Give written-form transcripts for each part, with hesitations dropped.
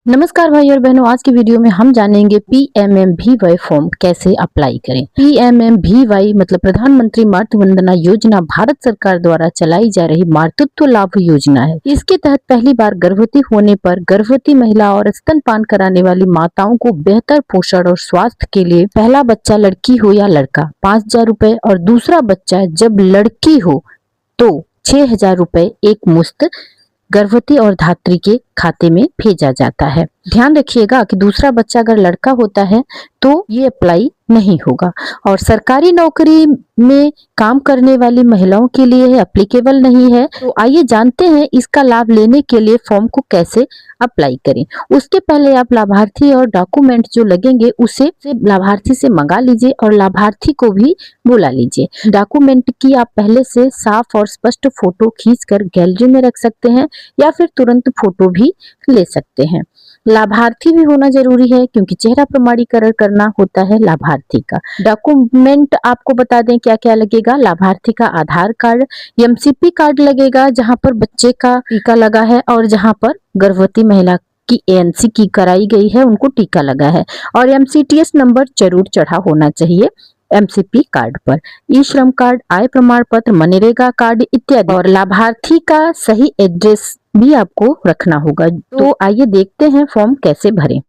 नमस्कार भाई और बहनों, आज की वीडियो में हम जानेंगे पीएमएमवीवाई फॉर्म कैसे अप्लाई करें। पीएमएमवीवाई मतलब प्रधानमंत्री मातृ वंदना योजना भारत सरकार द्वारा चलाई जा रही मातृत्व लाभ योजना है। इसके तहत पहली बार गर्भवती होने पर गर्भवती महिला और स्तनपान कराने वाली माताओं को बेहतर पोषण और स्वास्थ्य के लिए पहला बच्चा लड़की हो या लड़का 5,000 रुपए और दूसरा बच्चा जब लड़की हो तो 6,000 रुपए एक मुश्त गर्भवती और धात्री के खाते में भेजा जाता है। ध्यान रखिएगा कि दूसरा बच्चा अगर लड़का होता है तो ये अप्लाई नहीं होगा और सरकारी नौकरी में काम करने वाली महिलाओं के लिए ये एप्लीकेबल नहीं है। तो आइए जानते हैं इसका लाभ लेने के लिए फॉर्म को कैसे अप्लाई करें। उसके पहले आप लाभार्थी और डॉक्यूमेंट जो लगेंगे उसे लाभार्थी से मंगा लीजिए और लाभार्थी को भी बुला लीजिए। डॉक्यूमेंट की आप पहले से साफ और स्पष्ट फोटो खींचकर गैलरी में रख सकते हैं या फिर तुरंत फोटो भी ले सकते हैं। लाभार्थी भी होना जरूरी है क्योंकि चेहरा प्रमाणीकरण करना होता है लाभार्थी का। डॉक्यूमेंट आपको बता दें क्या क्या लगेगा। लाभार्थी का आधार कार्ड, एमसीपी कार्ड लगेगा जहां पर बच्चे का टीका लगा है और जहां पर गर्भवती महिला की एएनसी की कराई गई है उनको टीका लगा है और एमसीटीएस नंबर जरूर चढ़ा होना चाहिए एमसीपी कार्ड पर। ई श्रम कार्ड, आय प्रमाण पत्र, मनरेगा कार्ड इत्यादि और लाभार्थी का सही एड्रेस भी आपको रखना होगा। तो आइए देखते हैं फॉर्म कैसे भरें।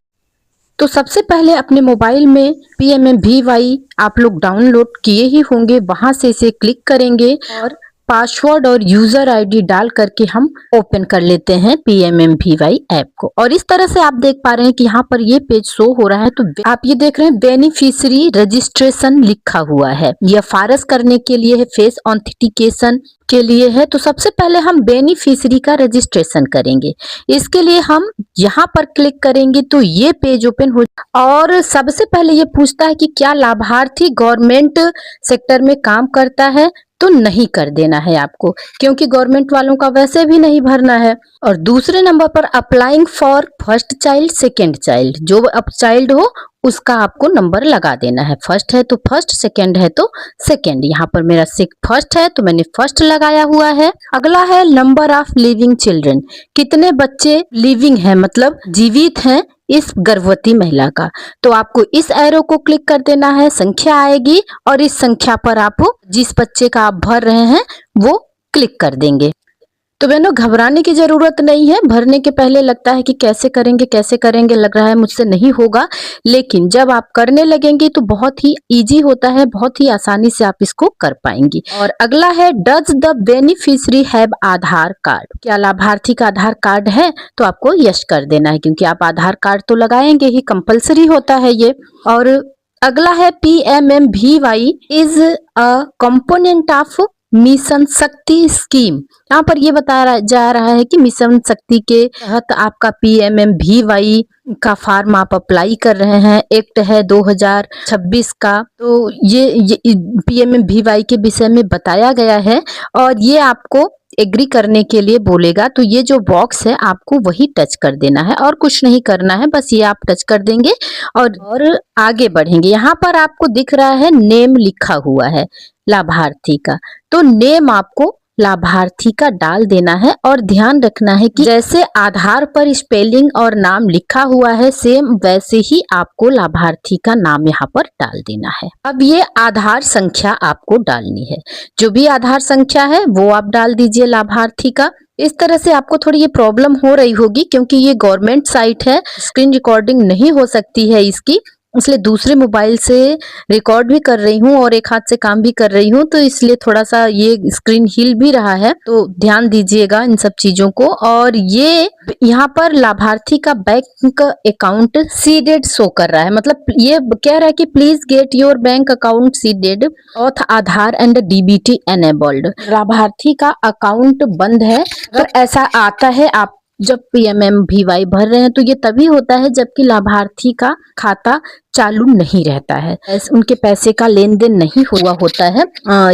तो सबसे पहले अपने मोबाइल में पीएमएमवीवाई आप लोग डाउनलोड किए ही होंगे, वहां से इसे क्लिक करेंगे और पासवर्ड और यूजर आईडी डाल करके हम ओपन कर लेते हैं पीएमएमवीवाई ऐप को। और इस तरह से आप देख पा रहे हैं कि यहाँ पर ये पेज शो हो रहा है। तो आप ये देख रहे हैं बेनिफिशियरी रजिस्ट्रेशन लिखा हुआ है। यह फारस करने के लिए है, फेस ऑथेंटिकेशन के लिए है। तो सबसे पहले हम बेनिफिशियरी का रजिस्ट्रेशन करेंगे। इसके लिए हम यहाँ पर क्लिक करेंगे तो ये पेज ओपन हो और सबसे पहले ये पूछता है कि क्या लाभार्थी गवर्नमेंट सेक्टर में काम करता है। तो नहीं कर देना है आपको क्योंकि गवर्नमेंट वालों का वैसे भी नहीं भरना है। और दूसरे नंबर पर applying for first child, second child, जो अब चाइल्ड हो उसका आपको नंबर लगा देना है। फर्स्ट है तो फर्स्ट, सेकेंड है तो सेकेंड। यहाँ पर मेरा फर्स्ट है तो मैंने फर्स्ट लगाया हुआ है। अगला है नंबर ऑफ लिविंग चिल्ड्रन, कितने बच्चे लिविंग हैं मतलब जीवित हैं इस गर्भवती महिला का। तो आपको इस एरो को क्लिक कर देना है, संख्या आएगी और इस संख्या पर आप जिस बच्चे का आप भर रहे हैं वो क्लिक कर देंगे। तो बहनों घबराने की जरूरत नहीं है। भरने के पहले लगता है कि कैसे करेंगे, लग रहा है मुझसे नहीं होगा, लेकिन जब आप करने लगेंगे तो बहुत ही इजी होता है, बहुत ही आसानी से आप इसको कर पाएंगी। और अगला है does the beneficiary have Aadhaar card, क्या लाभार्थी का आधार कार्ड है। तो आपको यस कर देना है क्योंकि आप आधार कार्ड तो लगाएंगे ही, कंपलसरी होता है ये। और अगला है PMMVY is a component of Mission Shakti scheme. यहाँ पर ये बताया जा रहा है कि मिशन शक्ति के तहत आपका पीएमएमवीवाई का फॉर्म आप अप्लाई कर रहे हैं। एक्ट है 2026 का। तो ये पीएमएमवीवाई के विषय में बताया गया है और ये आपको एग्री करने के लिए बोलेगा। तो ये जो बॉक्स है आपको वही टच कर देना है और कुछ नहीं करना है, बस ये आप टच कर देंगे और आगे बढ़ेंगे। यहाँ पर आपको दिख रहा है नेम लिखा हुआ है लाभार्थी का, तो नेम आपको लाभार्थी का डाल देना है और ध्यान रखना है कि जैसे आधार पर स्पेलिंग और नाम लिखा हुआ है सेम वैसे ही आपको लाभार्थी का नाम यहाँ पर डाल देना है। अब ये आधार संख्या आपको डालनी है, जो भी आधार संख्या है वो आप डाल दीजिए लाभार्थी का। इस तरह से आपको थोड़ी ये प्रॉब्लम हो रही होगी क्योंकि ये गवर्नमेंट साइट है, स्क्रीन रिकॉर्डिंग नहीं हो सकती है इसकी, इसलिए दूसरे मोबाइल से रिकॉर्ड भी कर रही हूँ और एक हाथ से काम भी कर रही हूँ, तो इसलिए थोड़ा सा ये स्क्रीन हिल भी रहा है। तो ध्यान दीजिएगा इन सब चीजों को। और ये यहाँ पर लाभार्थी का बैंक अकाउंट सीडेड शो कर रहा है, मतलब ये कह रहा है कि please get your bank account seeded auth Aadhaar and DBT enabled. लाभार्थी का अकाउंट बंद है। अगर ऐसा आता है आप जब पीएमएमवीवाई भर रहे हैं तो ये तभी होता है जबकि लाभार्थी का खाता चालू नहीं रहता है, उनके पैसे का लेन देन नहीं हुआ होता है,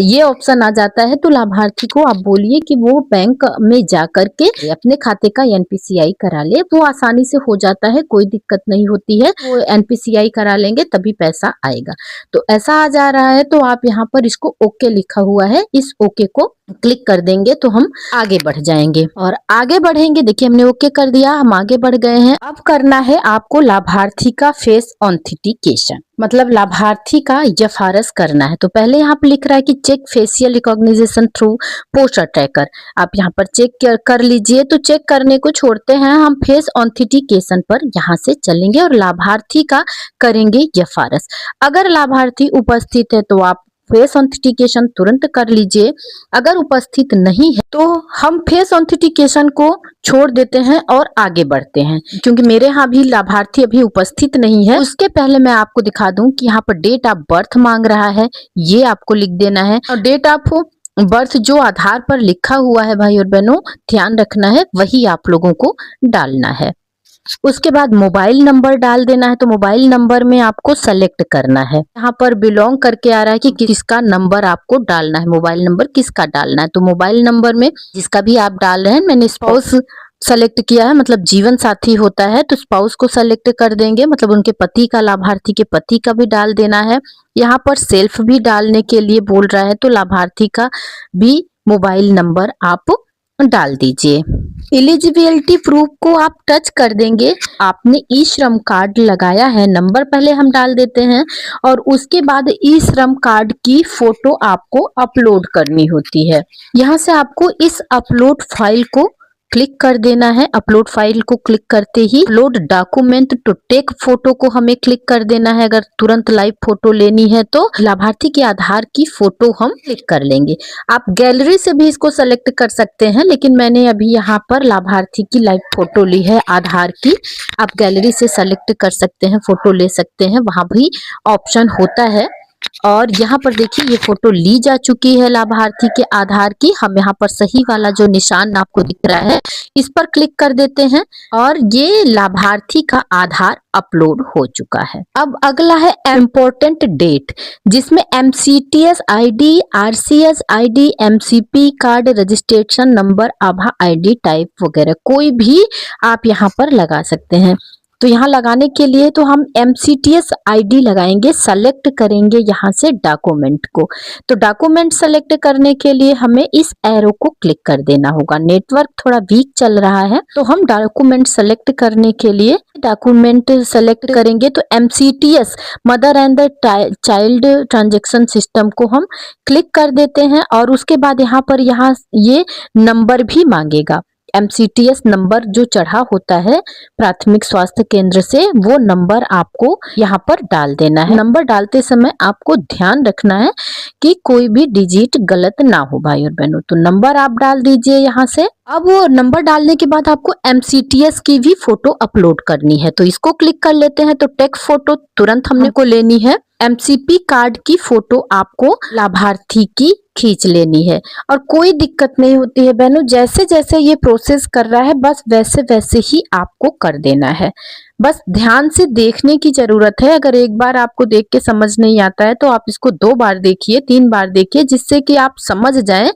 ये ऑप्शन आ जाता है। तो लाभार्थी को आप बोलिए कि वो बैंक में जा करके अपने खाते का एनपीसीआई करा ले, वो आसानी से हो जाता है, कोई दिक्कत नहीं होती है। वो एनपीसीआई करा लेंगे तभी पैसा आएगा। तो ऐसा आ जा रहा है, तो आप यहाँ पर इसको ओके लिखा हुआ है, इस ओके को क्लिक कर देंगे तो हम आगे बढ़ जाएंगे। और आगे बढ़ेंगे, देखिए हमने ओके कर दिया, हम आगे बढ़ गए हैं। अब करना है आपको लाभार्थी का फेस ऑथेंटिकेशन, मतलब लाभार्थी का एफआरएस करना है। तो पहले यहाँ पे लिख रहा है कि check facial recognition through poster tracker, आप यहाँ पर चेक कर लीजिए। तो चेक करने को छोड़ते हैं, हम फेस ऑथेंटिकेशन पर यहाँ से चलेंगे और लाभार्थी का करेंगे एफआरएस। अगर लाभार्थी उपस्थित है तो आप फेस ऑथेंटिकेशन तुरंत कर लीजिए, अगर उपस्थित नहीं है तो हम फेस ऑथेंटिकेशन को छोड़ देते हैं और आगे बढ़ते हैं। क्योंकि मेरे यहाँ भी लाभार्थी अभी उपस्थित नहीं है, उसके पहले मैं आपको दिखा दूं कि यहाँ पर डेट ऑफ बर्थ मांग रहा है, ये आपको लिख देना है। और डेट ऑफ बर्थ जो आधार पर लिखा हुआ है भाई और बहनों, ध्यान रखना है, वही आप लोगों को डालना है। उसके बाद मोबाइल नंबर डाल देना है। तो मोबाइल नंबर में आपको सेलेक्ट करना है, यहाँ पर बिलोंग करके आ रहा है कि किसका नंबर आपको डालना है, मोबाइल नंबर किसका डालना है। तो मोबाइल नंबर में जिसका भी आप डाल रहे हैं, मैंने स्पाउस सेलेक्ट किया है, मतलब जीवन साथी होता है तो स्पाउस को सेलेक्ट कर देंगे, मतलब उनके पति का, लाभार्थी के पति का भी डाल देना है। यहाँ पर सेल्फ भी डालने के लिए बोल रहा है, तो लाभार्थी का भी मोबाइल नंबर आप डाल दीजिए। एलिजिबिलिटी प्रूफ को आप टच कर देंगे, आपने ई श्रम कार्ड लगाया है, नंबर पहले हम डाल देते हैं और उसके बाद ई श्रम कार्ड की फोटो आपको अपलोड करनी होती है। यहाँ से आपको इस अपलोड फाइल को क्लिक कर देना है। अपलोड फाइल को क्लिक करते ही upload document to take photo को हमें क्लिक कर देना है। अगर तुरंत लाइव फोटो लेनी है तो लाभार्थी के आधार की फोटो हम क्लिक कर लेंगे। आप गैलरी से भी इसको सेलेक्ट कर सकते हैं, लेकिन मैंने अभी यहाँ पर लाभार्थी की लाइव फोटो ली है आधार की। आप गैलरी से सेलेक्ट कर सकते हैं, फोटो ले सकते हैं, वहां भी ऑप्शन होता है। और यहाँ पर देखिए ये फोटो ली जा चुकी है लाभार्थी के आधार की। हम यहाँ पर सही वाला जो निशान आपको दिख रहा है इस पर क्लिक कर देते हैं और ये लाभार्थी का आधार अपलोड हो चुका है। अब अगला है इम्पोर्टेंट डेट, जिसमें MCTS ID, RCS ID, MCP card, registration number, आभा ID टाइप वगैरह कोई भी आप यहाँ पर लगा सकते हैं। तो यहाँ लगाने के लिए तो हम MCTS ID लगाएंगे, सेलेक्ट करेंगे यहाँ से डॉक्यूमेंट को। तो डॉक्यूमेंट सेलेक्ट करने के लिए हमें इस एरो को क्लिक कर देना होगा। नेटवर्क थोड़ा वीक चल रहा है तो हम डॉक्यूमेंट सेलेक्ट करने के लिए डॉक्यूमेंट सेलेक्ट करेंगे। तो MCTS mother and the child transaction system को हम क्लिक कर देते हैं और उसके बाद यहाँ पर ये नंबर भी मांगेगा। MCTS नंबर जो चढ़ा होता है प्राथमिक स्वास्थ्य केंद्र से, वो नंबर आपको यहाँ पर डाल देना है। नंबर डालते समय आपको ध्यान रखना है कि कोई भी डिजिट गलत ना हो भाई और बहनों। तो नंबर आप डाल दीजिए यहाँ से। अब वो नंबर डालने के बाद आपको MCTS की भी फोटो अपलोड करनी है, तो इसको क्लिक कर लेते हैं। तो टेक फोटो तुरंत हमने को लेनी है। MCP कार्ड की फोटो आपको लाभार्थी की खींच लेनी है और कोई दिक्कत नहीं होती है बहनों, जैसे जैसे ये प्रोसेस कर रहा है बस वैसे वैसे ही आपको कर देना है। बस ध्यान से देखने की जरूरत है। अगर एक बार आपको देख के समझ नहीं आता है तो आप इसको 2 बार देखिए, 3 बार देखिए, जिससे कि आप समझ जाएं।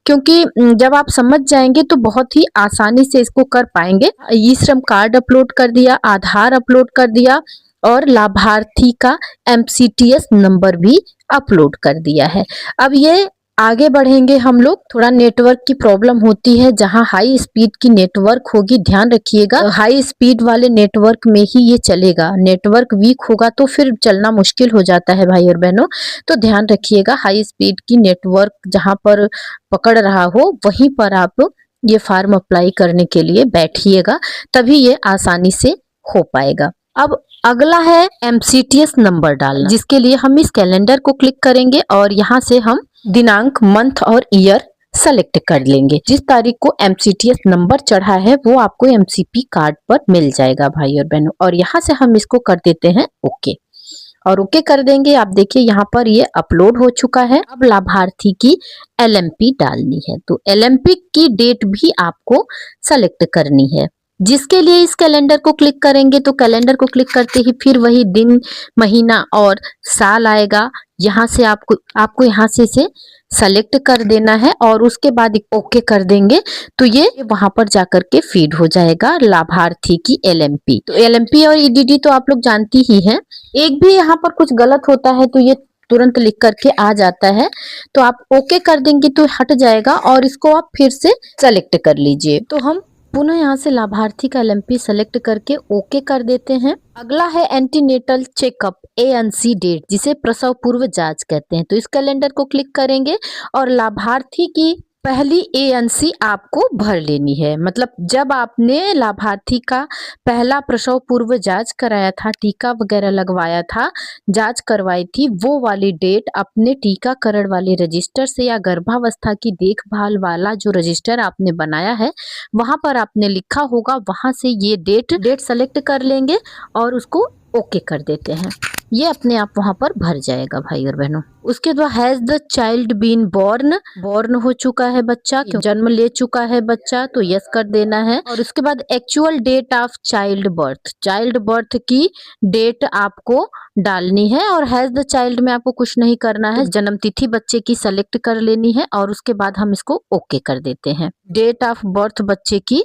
क्योंकि जब आप समझ जाएंगे तो बहुत ही आसानी से इसको कर पाएंगे। ई श्रम कार्ड अपलोड कर दिया, आधार अपलोड कर दिया और लाभार्थी का MCTS नंबर भी अपलोड कर दिया है। अब ये आगे बढ़ेंगे हम लोग। थोड़ा नेटवर्क की प्रॉब्लम होती है, जहां हाई स्पीड की नेटवर्क होगी ध्यान रखिएगा, हाई स्पीड वाले नेटवर्क में ही ये चलेगा। नेटवर्क वीक होगा तो फिर चलना मुश्किल हो जाता है भाई और बहनों। तो ध्यान रखिएगा, हाई स्पीड की नेटवर्क जहां पर पकड़ रहा हो वहीं पर आप ये फॉर्म अप्लाई करने के लिए बैठिएगा, तभी ये आसानी से हो पाएगा। अब अगला है MCTS नंबर डालना, जिसके लिए हम इस कैलेंडर को क्लिक करेंगे और यहाँ से हम दिनांक, मंथ और ईयर सेलेक्ट कर लेंगे। जिस तारीख को MCTS नंबर चढ़ा है वो आपको MCP कार्ड पर मिल जाएगा भाई और बहनों। और यहाँ से हम इसको कर देते हैं ओके और ओके कर देंगे। आप देखिए यहाँ पर ये अपलोड हो चुका है। अब लाभार्थी की LMP डालनी है, तो LMP की डेट भी आपको सेलेक्ट करनी है। जिसके लिए इस कैलेंडर को क्लिक करेंगे तो कैलेंडर को क्लिक करते ही फिर वही दिन, महीना और साल आएगा। यहाँ से आपको यहाँ से इसे सेलेक्ट कर देना है और उसके बाद ओके कर देंगे तो ये वहां पर जाकर के फीड हो जाएगा लाभार्थी की एलएमपी। तो एलएमपी और ईडीडी तो आप लोग जानती ही हैं। एक भी यहाँ पर कुछ गलत होता है तो ये तुरंत लिख करके आ जाता है, तो आप ओके कर देंगे तो हट जाएगा और इसको आप फिर से सेलेक्ट कर लीजिए। तो हम पुनः यहाँ से लाभार्थी का एलएमपी सेलेक्ट करके ओके कर देते हैं। अगला है एंटीनेटल चेकअप एएनसी डेट, जिसे प्रसव पूर्व जांच कहते हैं। तो इस कैलेंडर को क्लिक करेंगे और लाभार्थी की पहली एएनसी आपको भर लेनी है। मतलब जब आपने लाभार्थी का पहला प्रसव पूर्व जांच कराया था, टीका वगैरह लगवाया था, जांच करवाई थी, वो वाली डेट अपने टीकाकरण वाले रजिस्टर से या गर्भावस्था की देखभाल वाला जो रजिस्टर आपने बनाया है वहां पर आपने लिखा होगा, वहां से ये डेट सेलेक्ट कर लेंगे और उसको ओके कर देते हैं। ये अपने आप वहां पर भर जाएगा भाई और बहनों। उसके बाद has the child been born हो चुका है बच्चा, जन्म ले चुका है बच्चा, तो यस कर देना है। और उसके बाद actual date of child birth की डेट आपको डालनी है। और हैज द चाइल्ड में आपको कुछ नहीं करना है, जन्म तिथि बच्चे की सेलेक्ट कर लेनी है और उसके बाद हम इसको ओके कर देते हैं। डेट ऑफ बर्थ बच्चे की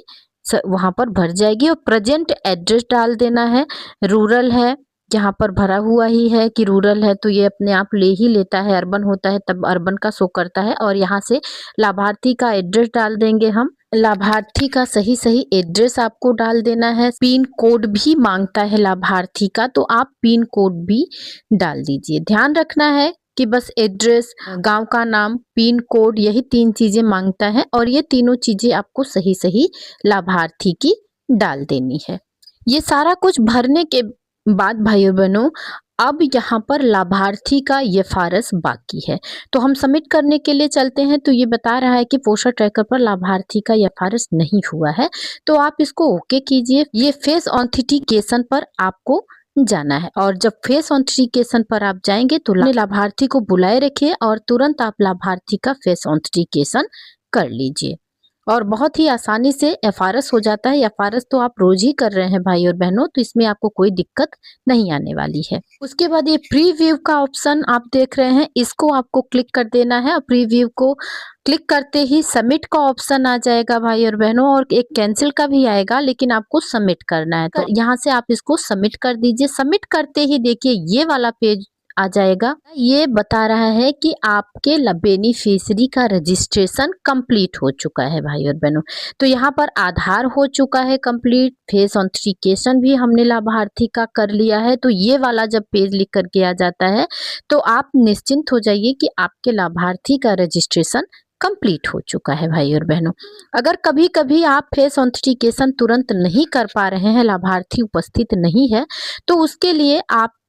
वहां पर भर जाएगी और प्रेजेंट एड्रेस डाल देना है। रूरल है, यहाँ पर भरा हुआ ही है कि रूरल है, तो ये अपने आप ले ही लेता है। अर्बन होता है तब अर्बन का शो करता है। और यहाँ से लाभार्थी का एड्रेस डाल देंगे हम। लाभार्थी का सही एड्रेस आपको डाल देना है। पिन कोड भी मांगता है लाभार्थी का, तो आप पिन कोड भी डाल दीजिए। ध्यान रखना है कि बस एड्रेस, गांव का नाम, पिन कोड, यही 3 चीजें मांगता है और ये तीनों चीजें आपको सही लाभार्थी की डाल देनी है। ये सारा कुछ भरने के बाद भाई और बहनों अब यहाँ पर लाभार्थी का एफआरएस बाकी है, तो हम सबमिट करने के लिए चलते हैं। तो ये बता रहा है कि पोषण ट्रैकर पर लाभार्थी का एफआरएस नहीं हुआ है, तो आप इसको ओके कीजिए। ये फेस ऑथेंटिकेशन पर आपको जाना है और जब फेस ऑथेंटिकेशन पर आप जाएंगे तो लाभार्थी को बुलाए रखिए और तुरंत आप लाभार्थी का फेस ऑथेंटिकेशन कर लीजिए और बहुत ही आसानी से एफआरएस हो जाता है। एफआरएस तो आप रोज ही कर रहे हैं भाई और बहनों, तो इसमें आपको कोई दिक्कत नहीं आने वाली है। उसके बाद ये प्रीव्यू का ऑप्शन आप देख रहे हैं, इसको आपको क्लिक कर देना है और प्रीव्यू को क्लिक करते ही सबमिट का ऑप्शन आ जाएगा भाई और बहनों, और एक कैंसिल का भी आएगा, लेकिन आपको सबमिट करना है। तो यहाँ से आप इसको सबमिट कर दीजिए। सबमिट करते ही देखिए ये वाला पेज आ जाएगा। ये बता रहा है कि आपके बेनिफिशियरी का रजिस्ट्रेशन कंप्लीट हो चुका है भाई और बहनों। तो यहाँ पर आधार हो चुका है कंप्लीट, फेस ऑथेंटिकेशन भी हमने लाभार्थी का कर लिया है। तो ये वाला जब पेज लिख करके आ जाता है तो आप निश्चिंत हो जाइए कि आपके लाभार्थी का रजिस्ट्रेशन कंप्लीट हो चुका है भाई और बहनों। अगर कभी कभी आप फेस ऑथेंटिकेशन तुरंत नहीं कर पा रहे हैं, लाभार्थी उपस्थित नहीं है, तो उसके लिए आप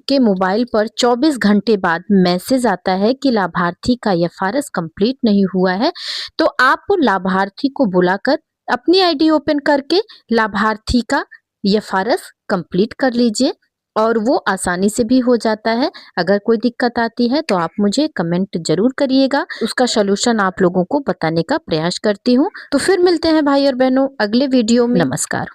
के मोबाइल पर 24 घंटे बाद मैसेज आता है कि लाभार्थी का एफआरएस कंप्लीट नहीं हुआ है, तो आप लाभार्थी को बुलाकर अपनी आईडी ओपन करके लाभार्थी का एफआरएस कंप्लीट कर लीजिए और वो आसानी से भी हो जाता है। अगर कोई दिक्कत आती है तो आप मुझे कमेंट जरूर करिएगा, उसका सलूशन आप लोगों को बताने का प्रयास करती हूँ। तो फिर मिलते हैं भाई और बहनों अगले वीडियो में। नमस्कार।